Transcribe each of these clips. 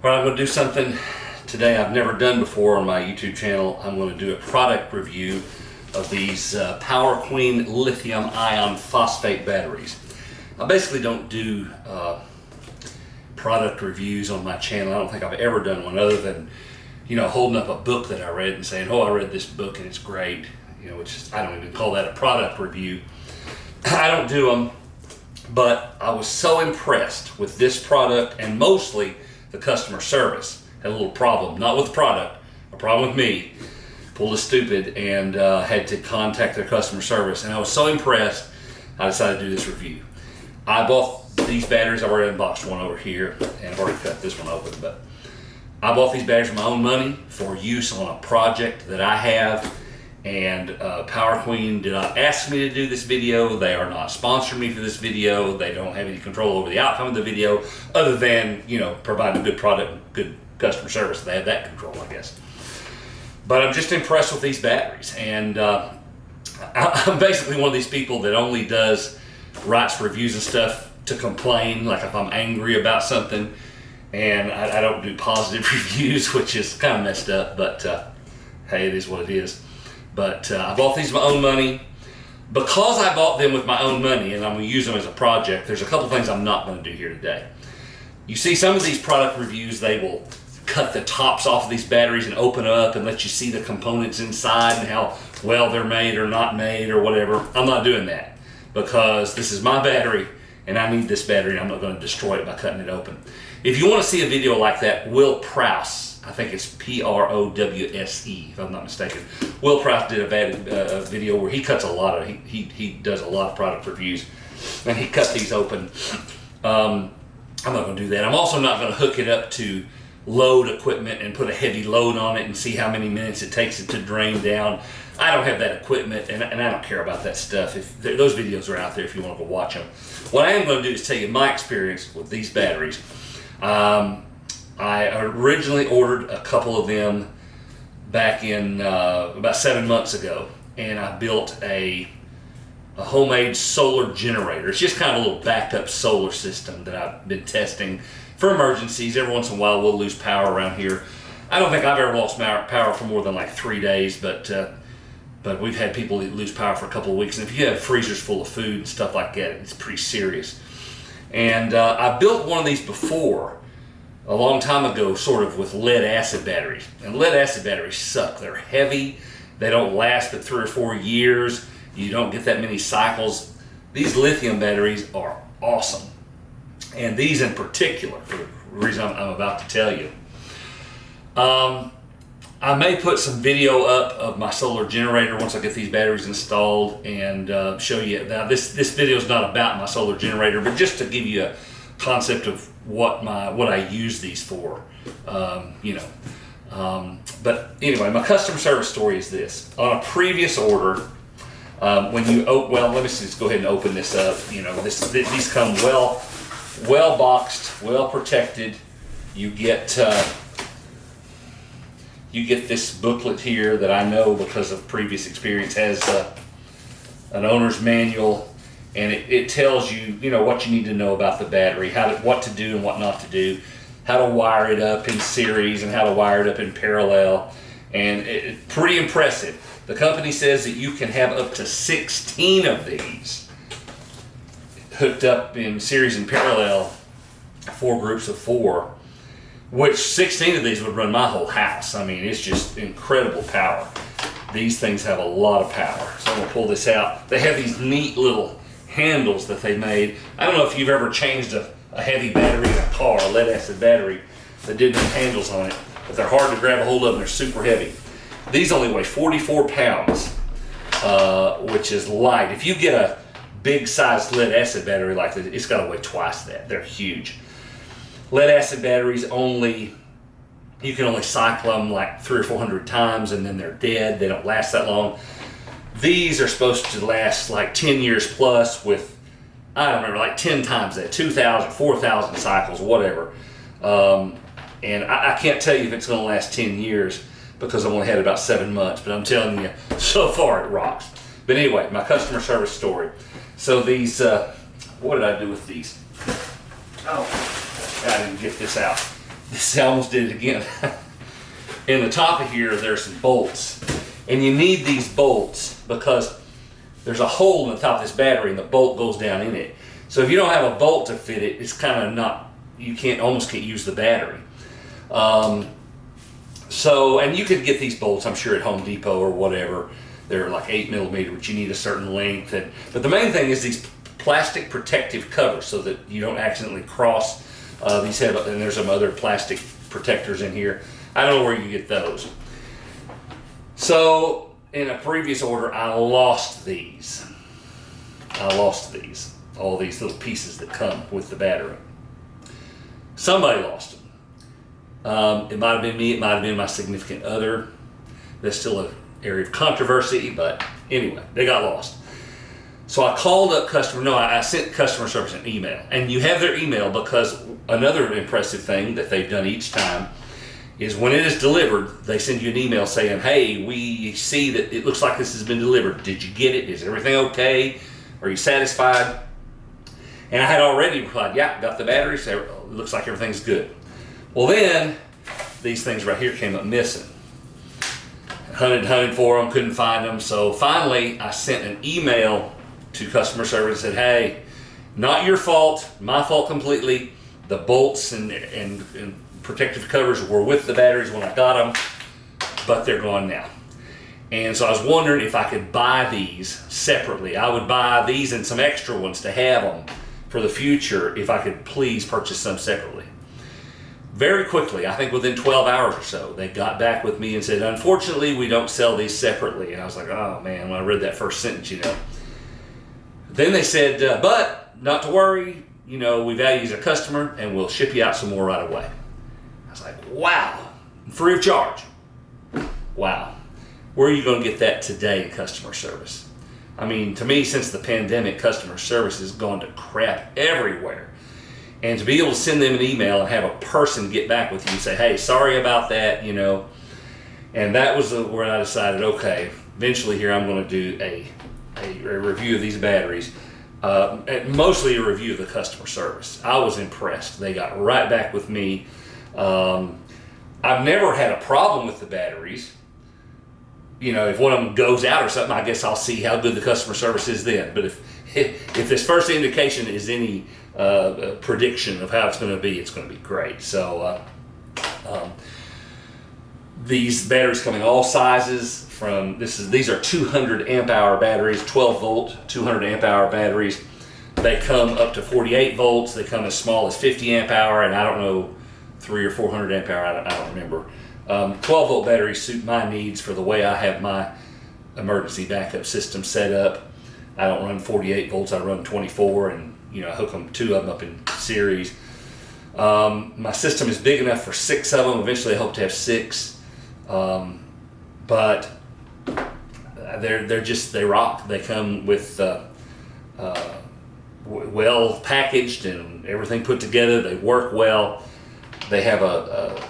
All right, I'm going to do something today I've never done before on my YouTube channel. I'm going to do a product review of these Power Queen lithium ion phosphate batteries. I basically don't do product reviews on my channel. I don't think I've ever done one other than, holding up a book that I read and saying, oh, I read this book and it's great. Which is, I don't even call that a product review. I don't do them, but I was so impressed with this product and mostly the customer service. Had a little problem, not with the product, a problem with me. Pulled a stupid and had to contact their customer service. And I was so impressed, I decided to do this review. I bought these batteries. I've already unboxed one over here, and I've already cut this one open. But I bought these batteries with my own money for use on a project that I have. And Power Queen did not ask me to do this video. They are not sponsoring me for this video. They don't have any control over the outcome of the video other than, providing a good product, good customer service. They have that control, I guess. But I'm just impressed with these batteries. And I'm basically one of these people that only writes reviews and stuff to complain, like if I'm angry about something. And I don't do positive reviews, which is kind of messed up, but hey, it is what it is. But I bought these with my own money. Because I bought them with my own money and I'm going to use them as a project, there's a couple things I'm not going to do here today. You see some of these product reviews, they will cut the tops off of these batteries and open up and let you see the components inside and how well they're made or not made or whatever. I'm not doing that because this is my battery and I need this battery and I'm not going to destroy it by cutting it open. If you want to see a video like that, Will Prowse, I think it's P-R-O-W-S-E, if I'm not mistaken. Will Prowse did a video where he cuts a lot of, he does a lot of product reviews, and he cut these open. I'm not going to do that. I'm also not going to hook it up to load equipment and put a heavy load on it and see how many minutes it takes it to drain down. I don't have that equipment, and I don't care about that stuff. If those videos are out there if you want to go watch them. What I am going to do is tell you my experience with these batteries. I originally ordered a couple of them back in about 7 months ago, and I built a homemade solar generator. It's just kind of a little backup solar system that I've been testing for emergencies. Every once in a while we'll lose power around here. I don't think I've ever lost power for more than like 3 days, but we've had people lose power for a couple of weeks. And if you have freezers full of food and stuff like that, it's pretty serious. And I built one of these before, a long time ago, sort of with lead acid batteries. And lead acid batteries suck. They're heavy. They don't last but 3 or 4 years. You don't get that many cycles. These lithium batteries are awesome. And these in particular, for the reason I'm about to tell you. I may put some video up of my solar generator once I get these batteries installed and show you. Now this video is not about my solar generator, but just to give you a concept of what I use these for, But anyway, my customer service story is this. On a previous order, let me just go ahead and open this up. These come well boxed, well protected. You get this booklet here that I know because of previous experience has an owner's manual. And it tells you, what you need to know about the battery, what to do and what not to do, how to wire it up in series and how to wire it up in parallel. And it's pretty impressive. The company says that you can have up to 16 of these hooked up in series and parallel, 4 groups of 4, which 16 of these would run my whole house. I mean, it's just incredible power. These things have a lot of power. So I'm going to pull this out. They have these neat little handles that they made. I don't know if you've ever changed a heavy battery in a car, a lead acid battery that didn't have handles on it, but they're hard to grab a hold of and they're super heavy. These only weigh 44 pounds, which is light. If you get a big sized lead acid battery like this, it's got to weigh twice that. They're huge. Lead acid batteries you can only cycle them like 300 or 400 times and then they're dead. They don't last that long. These are supposed to last like 10 years plus with, I don't remember, like 10 times that, 2,000, 4,000 cycles, whatever. And I can't tell you if it's going to last 10 years because I've only had it about 7 months, but I'm telling you, so far it rocks. But anyway, my customer service story. So these, what did I do with these? Oh, I didn't get this out. I almost did it again. In the top of here, there's some bolts. And you need these bolts because there's a hole in the top of this battery and the bolt goes down in it. So if you don't have a bolt to fit it, it's kind of not, almost can't use the battery. And you could get these bolts, I'm sure, at Home Depot or whatever. They're like 8mm, but you need a certain length. But the main thing is these plastic protective covers so that you don't accidentally cross these and there's some other plastic protectors in here. I don't know where you get those. So in a previous order, I lost these. All these little pieces that come with the battery. Somebody lost them. It might have been me, it might have been my significant other. That's still an area of controversy, but anyway, they got lost. So I called up I sent customer service an email. And you have their email because another impressive thing that they've done each time is when it is delivered, they send you an email saying, hey, we see that it looks like this has been delivered. Did you get it? Is everything okay? Are you satisfied? And I had already replied, yeah, got the batteries. It looks like everything's good. Well, then these things right here came up missing. Hunted for them, couldn't find them. So finally, I sent an email to customer service and said, hey, not your fault, my fault completely. The bolts and protective covers were with the batteries when I got them, but they're gone now. And so I was wondering if I could buy these separately. I would buy these and some extra ones to have them for the future if I could please purchase some separately. Very quickly, I think within 12 hours or so, they got back with me and said, unfortunately, we don't sell these separately. And I was like, oh man, when I read that first sentence, Then they said, but not to worry, we value you as a customer and we'll ship you out some more right away. I was like, wow, free of charge. Wow. Where are you going to get that today in customer service? I mean, to me, since the pandemic, customer service has gone to crap everywhere. And to be able to send them an email and have a person get back with you and say, hey, sorry about that, And that was where I decided, okay, eventually here I'm going to do a review of these batteries. Mostly a review of the customer service. I was impressed. They got right back with me. I've never had a problem with the batteries. If one of them goes out or something, I guess I'll see how good the customer service is then. But if this first indication is any prediction of how it's going to be great. So these batteries come in all sizes. These are 200 amp hour batteries, 12 volt, 200 amp hour batteries. They come up to 48 volts. They come as small as 50 amp hour, and I don't know, 300 or 400 amp hour. I don't remember. 12 volt batteries suit my needs for the way I have my emergency backup system set up. I don't run 48 volts. I run 24, and I hook two of them up in series. My system is big enough for 6 of them. Eventually, I hope to have 6. But they rock. They come with well packaged and everything put together. They work well. They have a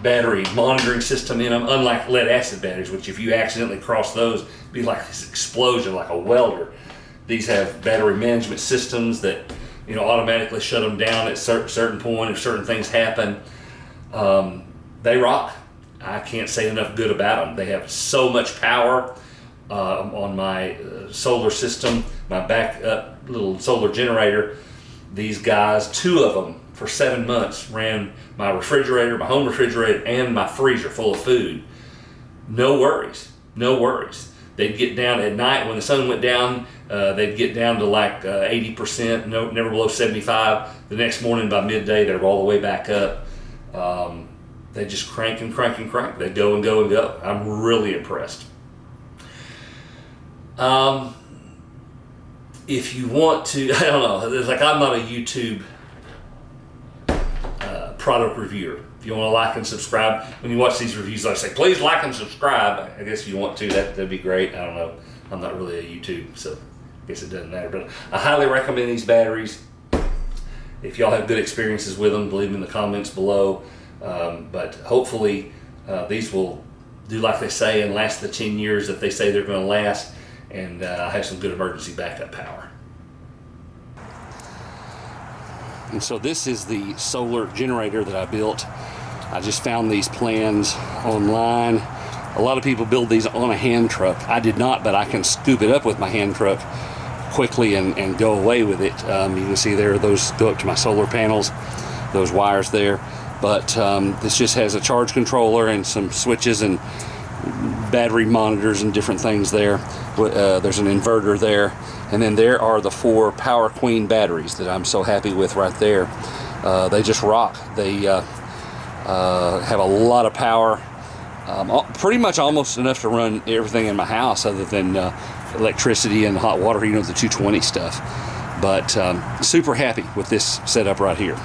battery monitoring system in them, unlike lead acid batteries, which if you accidentally cross those, it'd be like this explosion, like a welder. These have battery management systems that automatically shut them down at certain point if certain things happen. They rock. I can't say enough good about them. They have so much power on my solar system, my backup little solar generator. These guys, 2 of them for 7 months, ran my refrigerator, my home refrigerator, and my freezer full of food. No worries. They'd get down at night when the sun went down. They'd get down to like 80%, never below 75. The next morning by midday, they were all the way back up. They just crank and crank and crank. They go and go and go. I'm really impressed. If you want to, I don't know, I'm not a YouTube product reviewer. If you want to like and subscribe, when you watch these reviews, I say, please like and subscribe. I guess if you want to, that'd be great. I don't know. I'm not really a YouTube, so I guess it doesn't matter. But I highly recommend these batteries. If y'all have good experiences with them, leave them in the comments below. But hopefully these will do like they say and last the 10 years that they say they're going to last, and have some good emergency backup power. And so this is the solar generator that I built. I just found these plans online. A lot of people build these on a hand truck. I did not, but I can scoop it up with my hand truck quickly and go away with it. You can see there, those go up to my solar panels, those wires there. But this just has a charge controller and some switches and battery monitors and different things there. There's an inverter there. And then there are the 4 Power Queen batteries that I'm so happy with right there. They just rock. They have a lot of power. Pretty much almost enough to run everything in my house other than electricity and hot water, the 220 stuff. But super happy with this setup right here.